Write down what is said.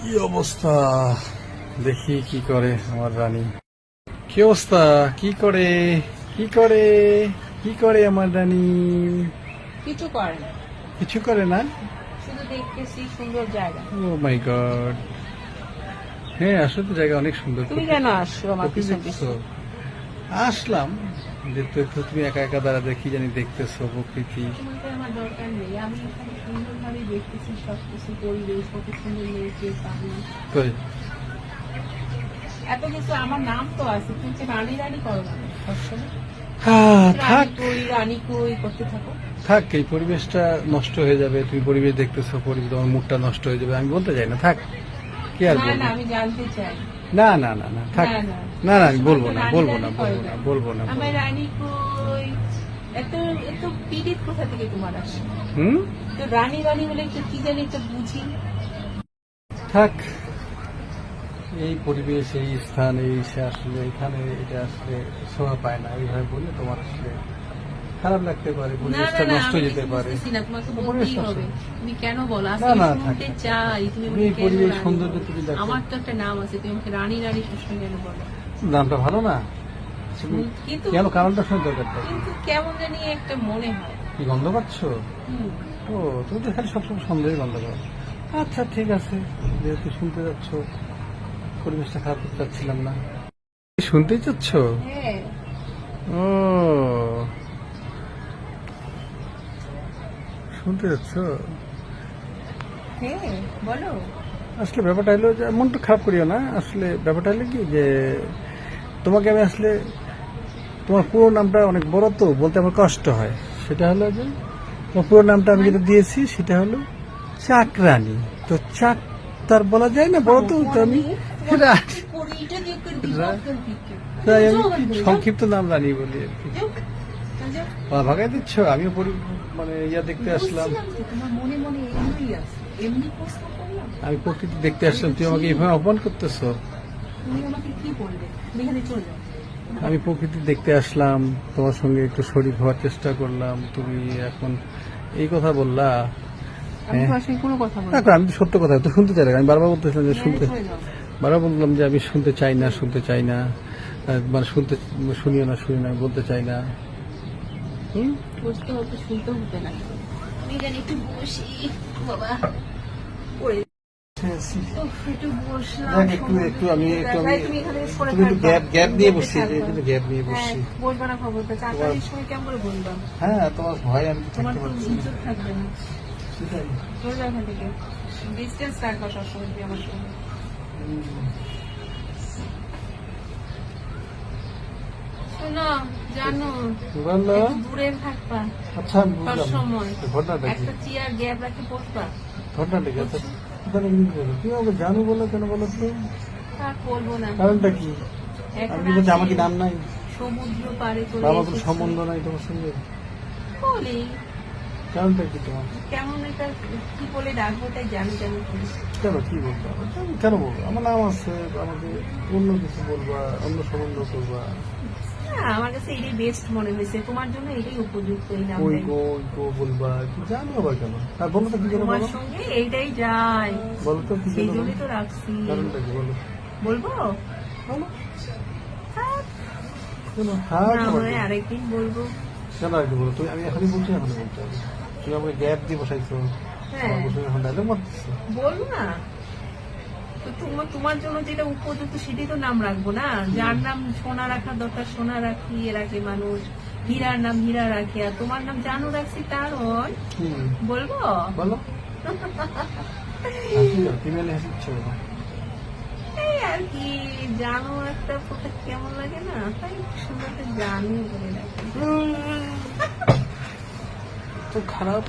কি অবস্থা দেখি কি করে আমার রানী। কি অবস্থা, কি করে কি করে কি করে আমার রানী? কিছু করে না, কিছু করে না। শুধু দেখতেছি সুন্দর জায়গা। ও মাই গড, হ্যাঁ আসলে তো জায়গা অনেক সুন্দর। তুমি কেন আসছো আমার প্রকৃতি পিছন দেখছো? পিছন? আসলাম দেখতে, তো তুমি একা একা দাঁড়া দেখি জানি দেখতেছো প্রকৃতি। তোমাকে আমার দরকার নেই, আমি এখানে সুন্দরভাবে দেখতেছি সবকিছু, পরিবেশ কত সুন্দর লেগেছে, পানি, কই এত কিছু। আমার নাম তো আছে, তুমি যে রানী রানী করো না সবসময়। থাক রানী কই রানী কই করতে থাকো। থাক, এই পরিবেশটা নষ্ট হয়ে যাবে। তুমি পরিবেশ দেখতেছো, পরিবেশ তোমার মুডটা নষ্ট হয়ে যাবে। আমি বলতে চাই না, থাক। কি আর না বলবো? না, আমি জানতে চাই। না না না না থাক। না, না। না না আমি বলবো না, রানী বলবো না, রানী বলবো করে না, না। বলবো না, আমার বলবো না। রানী কই, এত এত পীড়িত কোথা থেকে তোমার আসে? হুম, তো রানী রানী বলে একটু কি জানি একটু বুঝি। থাক। এই পরিবেশ, এই স্থান, এই সে আসলে এখানে এটা আসলে শোভা পায় না। এইভাবে বললে তোমার আসলে খারাপ লাগতে পারে, না পরিবেশটা না না, নষ্ট আমি হয়ে যেতে কিছু পারে। বুঝতেছি না, তোমাকে পরিবেশ বলতেই নষ্ট। হবে। তুমি কেন বলো? না আসলে না থাক, শুনতে থাক। চাই তুমি তুমি আমাকে এই কেন পরিবেশ রানী সৌন্দর্য বলো? তুমি দেখো। আমার তো একটা নাম আছে, তুমি আমাকে রানী রানী সবসময় কেন বলো? নামটা ভালো না? তুমি কিন্তু কেন, কারণটা শুনে দরকারটা কি? কিন্তু কেমন জানি একটা মনে হয়। কি গন্ধ পাচ্ছ? হুম। ও তুমি তো খালি সবসময় সন্দেহের গন্ধ পাও। আচ্ছা ঠিক আছে, যেহেতু শুনতে যাচ্ছ, পরিবেশটা খারাপ করতে চাচ্ছিলাম না। শুনতেই চাচ্ছ? হ্যাঁ। ও শুনতে যাচ্ছ? হ্যাঁ বলো। আসলে ব্যাপারটা হলো যে মনটা খারাপ করিও না। আসলে ব্যাপারটা হলো কি যে তোমাকে আমি আসলে, তোমার পুরো নামটা অনেক বড় তো, বলতে আমার কষ্ট হয়। সেটা হলো যে তোমার পুরো নামটা আমি যেটা দিয়েছি সেটা হলো চাকরানী। তো চাক তার বলা যায় না, বড় তো, তো আমি রা- পরিটা দিয়ে করে রা- দিই। তাই আমি সংক্ষিপ্ত নাম রানী বলি আর কি। যাও। ভাগাই দিচ্ছ? আমিও মানে ইয়া দেখতে আসলাম, বুঝছিলাম যে তোমার মনে মনে এমনি আছে, এমনি প্রশ্ন করলাম। আমি প্রকৃতি দেখতে আসলাম, তুমি আমাকে এইভাবে অপমান করতেছো। তুমি আমাকে কি বলবে? তুমি এখানে চলে যাও। আমি প্রকৃতি দেখতে আসলাম, তোমার সঙ্গে একটু শরীর হওয়ার চেষ্টা করলাম, তুমি এখন এই কথা বললা। আমি হ্যাঁ তোমার সঙ্গে কোনো কথা বলবো দেখো, আমি তো সত্য কথা তো শুনতে চাই না। আমি বারবার বলতেছিলাম যে না। শুনতে, চলে যাও। বারবার বললাম যে আমি শুনতে চাই না, শুনতে চাই না, মানে শুনতে, শুনিও না, শুনি না, বলতে চাই না। হুম, বসতে হতে শুনতে হতে না। আমি জানি একটু বসি। বাবা পড়ে একটু বসলাম। দেখ, একটু একটু আমি একটু আমি তুমি এখানে পড়ে তুমি একটু থাকবা। গ্যাপ নিয়ে তুমি বসছি, থাকবা। একটু গ্যাপ নিয়ে হ্যাঁ, বসছি। বসবা না খবরটা। 4টার সময় কেমন করে বললাম? হ্যাঁ তোমার ভয় আমি তো তোমার থাকতে তো পারছি না। ইজ্জত থাকবে না। সেটাই। চলে যাও এখান থেকে। ডিস্টেন্স রাখবা সবসময় তুমি আমার সঙ্গে। শোনো, জানো বললো একটু দূরে থাকবা আচ্ছা আমি বুঝলাম। সবসময়। ঘটনাটা কি? একটা চেয়ার গ্যাপ রাখে বসবা। ঘটনাটা কি? আচ্ছা তাহলে কি করবো? তুমি আমাকে জানো বলো কেন বলো তো? আর বলবো না। কারণটা কি? এখন আমি বলছি আমার কি আসি, নাম নাই? সমুদ্র পাড়ে বা চলে আমার কোনো এসেছি। সম্বন্ধ নাই তোমার সঙ্গে? বলি কারণটা কি তোমার? কেমন এটা কি বলে ডাকবো তাই জানি জানি কি। কেন কি বলবো? আমি কেন বলবো? আমার নাম আছে, আমাকে অন্য কিছু বলবা, অন্য সম্বন্ধ করবা। না, আমার কাছে এটাই বেস্ট মনে হয়েছে, তোমার জন্য এটাই উপযুক্ত এই ওই নামটাই। গো ওই গো বলবা, কি জানো আবার কেন? আর বলো তো কি জন্য তোমার বলো? সঙ্গে এইটাই যায়, বলো তো কি সেই জন্য বলো? জন্যই তো রাখছি। কারণটা কি বলো? বলবো? বলো। থাক, কেন হ্যাঁ না তোমার হয় কি? আরেকদিন বলবো। কেন আর কি বলো? তুমি, আমি এখনই বলছি, এখনই বলতে হবে। তুমি আমাকে গ্যাপ দিয়ে বসাইছো, হ্যাঁ আমার বসে এখন ডায়লগ মারতেছো। বলবো না তো? তোমার জন্য যেটা উপযুক্ত সেটাই তো নাম রাখবো না। যার নাম সোনা রাখার দরকার সোনা রাখিয়ে রাখে মানুষ, হীরার নাম হীরা রাখে, আর তোমার নাম জানো রাখছি তার হয়। হুম, বলবো? বলো। হাসি দাও, ফিমেলে হাসি ইচ্ছে করো। এই আর কি, জানো একটা কথা কেমন লাগে না, তাই সুন্দর জানি বলে রাখি। তো খারাপ